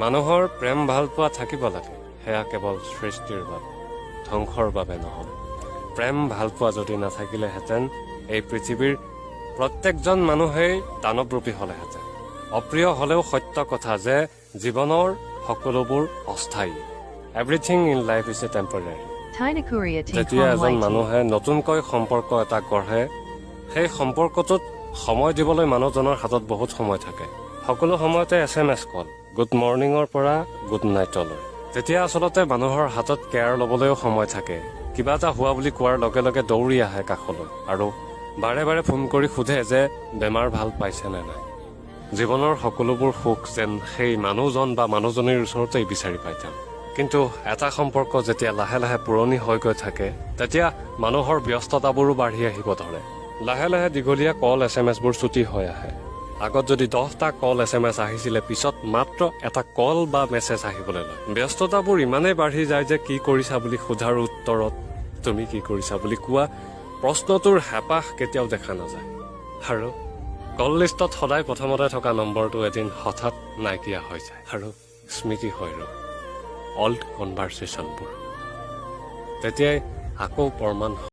মানুহৰ প্ৰেম ভাল পোৱা থাকিব লাগে, সেয়া কেৱল সৃষ্টিৰ বাবে, ধ্বংসৰ বাবে নহয়। প্ৰেম ভাল পোৱা যদি নাথাকিলেহেঁতেন এই পৃথিৱীৰ প্ৰত্যেকজন মানুহেই দানৱৰূপী হ'লেহেঁতেন। অপ্ৰিয় হ'লেও সত্য কথা যে জীৱনৰ সকলোবোৰ অস্থায়ী। Everything in life is a temporary. যেতিয়া এজন মানুহে নতুনকৈ সম্পৰ্ক এটা গঢ়ে, সেই সম্পৰ্কটোত সময় দিবলৈ মানুহজনৰ হাতত বহুত সময় থাকে। সকলো সময়তে SMS কল, গুড মৰ্ণিঙৰ পৰা গুড নাইটলৈ। তেতিয়া আচলতে মানুহৰ হাতত কেয়াৰ ল'বলৈও সময় থাকে। কিবা এটা হোৱা বুলি কোৱাৰ লগে লগে দৌৰি আহে কাষলৈ আৰু বাৰে বাৰে ফোন কৰি সোধে যে বেমাৰ ভাল পাইছে নে নাই। জীৱনৰ সকলোবোৰ সুখ যেন সেই মানুহজন বা মানুহজনীৰ ওচৰতেই বিচাৰি পাইতাম। কিন্তু এটা সম্পৰ্ক যেতিয়া লাহে লাহে পুৰণি হৈ গৈ থাকে, তেতিয়া মানুহৰ ব্যস্ততাবোৰো বাঢ়ি আহিব ধৰে। লাহে লাহে দীঘলীয়া কল SMS বোৰ ছুটি হৈ আহে। আগত যদি 10টা কল SMS আহিছিলে, পিছত মাত্ৰ এটা কল বা মেছেজ আহিবলৈ লয়। ব্যস্ততাবোৰ ইমানেই বাঢ়ি যায় যে কি কৰিছা বুলি সোধাৰ উত্তৰত তুমি কি কৰিছা বুলি কোৱা প্ৰশ্নটোৰ হেঁপাহ কেতিয়াও দেখা নাযায়। আৰু কল লিষ্টত সদায় প্ৰথমতে থকা নম্বৰটো এদিন হঠাৎ নাইকিয়া হৈ যায় আৰু স্মৃতি হৈ ৰয় অল্ড কনভাৰ্চেশ্যনবোৰ। তেতিয়াই আকৌ প্ৰমাণ